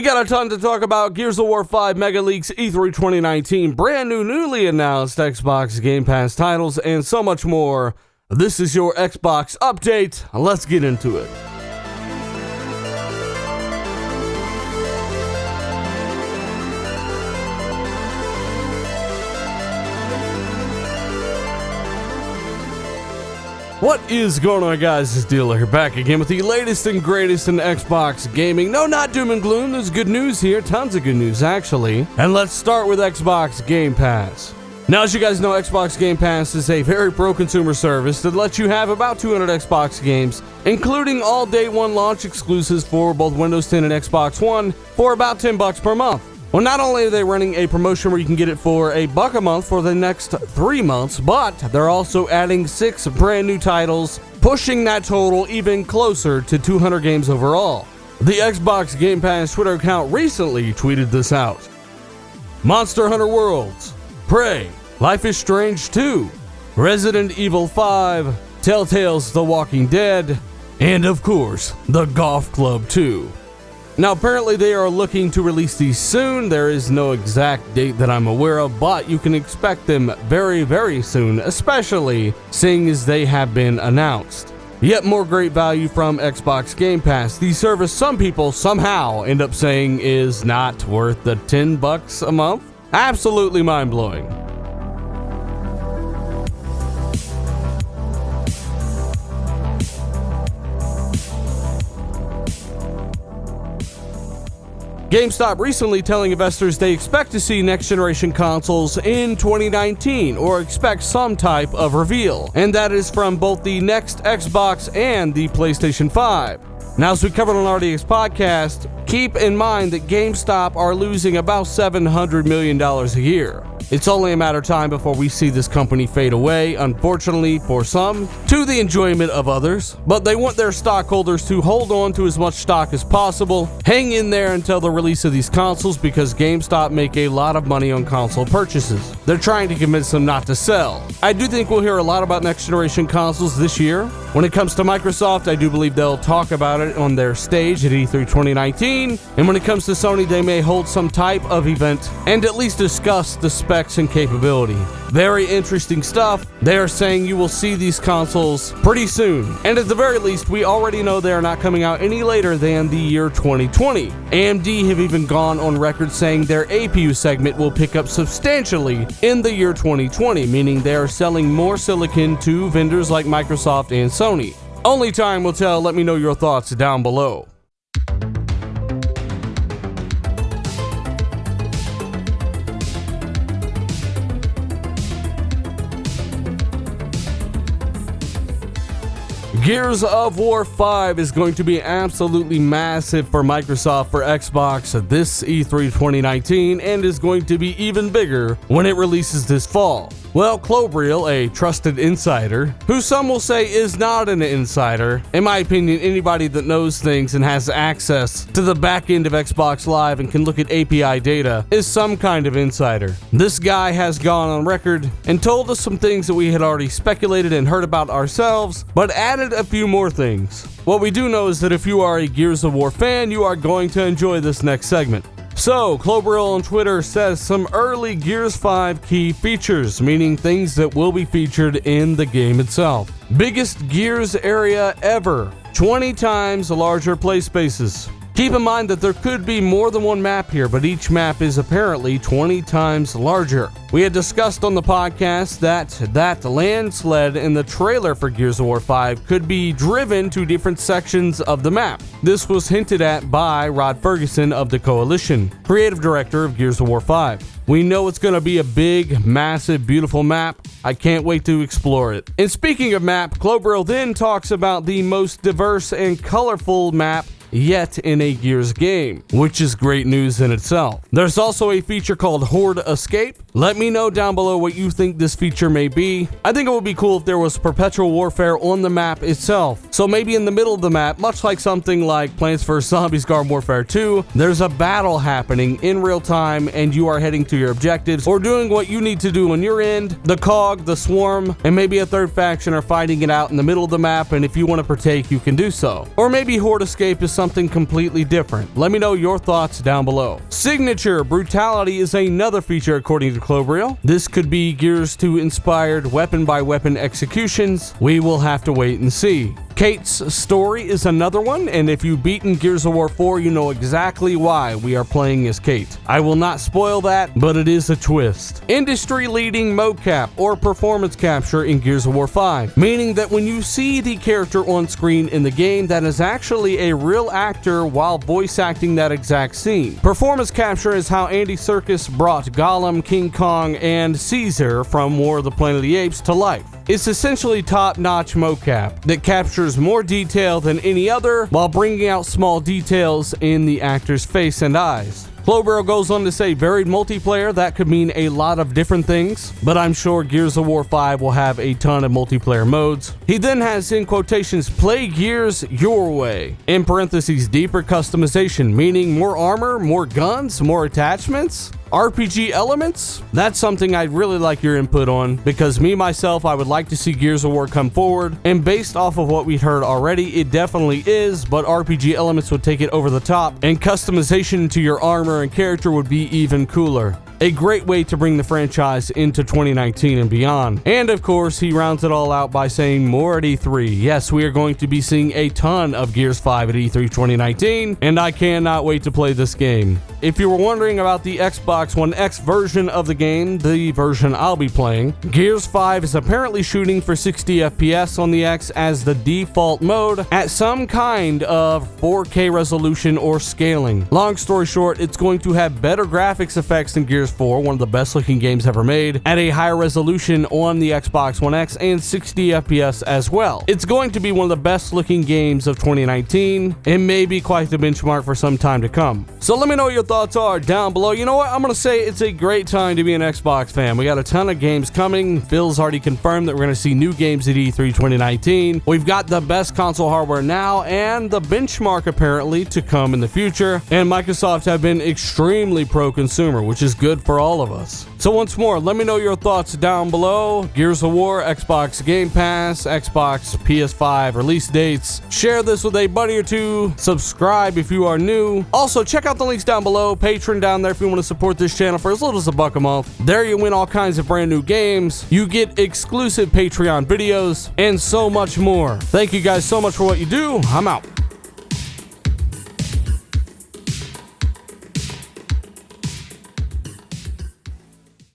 We got a ton to talk about. Gears of War 5 Mega Leaks, E3 2019, brand new, newly announced Xbox Game Pass titles, and so much more. This is your Xbox update. Let's get into it. What is going on, guys? It's Dealer here, back again with the latest and greatest in Xbox gaming. No, not doom and gloom. There's good news here. Tons of good news, actually. And let's start with Xbox Game Pass. Now, as you guys know, Xbox Game Pass is a very pro-consumer service that lets you have about 200 Xbox games, including all day one launch exclusives for both Windows 10 and Xbox One, for about $10 per month. Well, not only are they running a promotion where you can get it for $1 a month for the next 3 months, but they're also adding 6 brand new titles, pushing that total even closer to 200 games overall. The Xbox Game Pass Twitter account recently tweeted this out. Monster Hunter Worlds, Prey, Life is Strange 2, Resident Evil 5, Telltale's The Walking Dead, and of course, The Golf Club 2. Now, apparently they are looking to release these soon. There is no exact date that I'm aware of, but you can expect them very, very soon, especially seeing as they have been announced. Yet more great value from Xbox Game Pass, the service some people somehow end up saying is not worth the $10 a month. Absolutely mind-blowing. GameStop recently telling investors they expect to see next-generation consoles in 2019, or expect some type of reveal, and that is from both the next Xbox and the PlayStation 5. Now, as we covered on RDX Podcast, keep in mind that GameStop are losing about $700 million a year. It's only a matter of time before we see this company fade away, unfortunately for some, to the enjoyment of others. But they want their stockholders to hold on to as much stock as possible, hang in there until the release of these consoles, because GameStop make a lot of money on console purchases. They're trying to convince them not to sell. I do think we'll hear a lot about next generation consoles this year. When it comes to Microsoft, I do believe they'll talk about it on their stage at E3 2019. And when it comes to Sony, they may hold some type of event and at least discuss the specs and capability. Very interesting stuff. They are saying you will see these consoles pretty soon. And at the very least, we already know they are not coming out any later than the year 2020. AMD have even gone on record saying their APU segment will pick up substantially in the year 2020, meaning they are selling more silicon to vendors like Microsoft and Sony. Only time will tell. Let me know your thoughts down below. Gears of War 5 is going to be absolutely massive for Microsoft for Xbox this E3 2019, and is going to be even bigger when it releases this fall. Well, Klobrille, a trusted insider, who some will say is not an insider, in my opinion, anybody that knows things and has access to the back end of Xbox Live and can look at API data, is some kind of insider. This guy has gone on record and told us some things that we had already speculated and heard about ourselves, but added a few more things. What we do know is that if you are a Gears of War fan, you are going to enjoy this next segment. So, Klobrille on Twitter says some early Gears 5 key features, meaning things that will be featured in the game itself. Biggest Gears area ever, 20 times larger play spaces. Keep in mind that there could be more than one map here, but each map is apparently 20 times larger. We had discussed on the podcast that land sled in the trailer for Gears of War 5 could be driven to different sections of the map. This was hinted at by Rod Ferguson of the Coalition, creative director of Gears of War 5. We know it's going to be a big, massive, beautiful map. I can't wait to explore it. And speaking of map, Klobrille then talks about the most diverse and colorful map yet in a Gears game, which is great news in itself. There's also a feature called Horde Escape. Let me know down below what you think this feature may be. I think it would be cool if there was perpetual warfare on the map itself. So maybe in the middle of the map, much like something like Plants vs. Zombies Garden Warfare 2, there's a battle happening in real time and you are heading to your objectives or doing what you need to do on your end. The COG, the Swarm, and maybe a third faction are fighting it out in the middle of the map, and if you want to partake, you can do so. Or maybe Horde Escape is something completely different? Let me know your thoughts down below. Signature brutality is another feature according to Clobriel. This could be Gears 2 inspired weapon-by-weapon executions. We will have to wait and see. Kate's story is another one, and if you've beaten Gears of War 4, you know exactly why we are playing as Kate. I will not spoil that, but it is a twist. Industry-leading mocap or performance capture in Gears of War 5, meaning that when you see the character on screen in the game, that is actually a real actor while voice acting that exact scene. Performance capture is how Andy Serkis brought Gollum, King Kong, and Caesar from War of the Planet of the Apes to life. It's essentially top-notch mocap that captures more detail than any other while bringing out small details in the actor's face and eyes. Clobriel goes on to say varied multiplayer, that could mean a lot of different things, but I'm sure Gears of War 5 will have a ton of multiplayer modes. He then has in quotations, play Gears your way, in parentheses, deeper customization, meaning more armor, more guns, more attachments, RPG elements. That's something I'd really like your input on, because me myself, I would like to see Gears of War come forward, and based off of what we've heard already, it definitely is, but RPG elements would take it over the top, and customization to your armor and character would be even cooler. A great way to bring the franchise into 2019 and beyond. And of course, he rounds it all out by saying more at E3. Yes, we are going to be seeing a ton of Gears 5 at E3 2019, and I cannot wait to play this game. If you were wondering about the Xbox One X version of the game, the version I'll be playing, Gears 5 is apparently shooting for 60 FPS on the X as the default mode at some kind of 4K resolution or scaling. Long story short, it's going to have better graphics effects than Gears 4, one of the best looking games ever made, at a higher resolution on the Xbox One X and 60 FPS as well. It's going to be one of the best looking games of 2019 and maybe quite the benchmark for some time to come. So let me know what your thoughts are down below. You know what? I'm going to say it's a great time to be an Xbox fan. We got a ton of games coming. Phil's already confirmed that we're going to see new games at E3 2019. We've got the best console hardware now and the benchmark apparently to come in the future. And Microsoft have been extremely pro-consumer, which is good for all of us. So once more, let me know your thoughts down below. Gears of War, Xbox Game Pass, Xbox PS5 release dates. Share this with a buddy or two. Subscribe if you are new. Also, check out the links down below. Patreon down there if you want to support this channel for as little as $1 a month. There you win all kinds of brand new games. You get exclusive Patreon videos and so much more. Thank you guys so much for what you do. I'm out.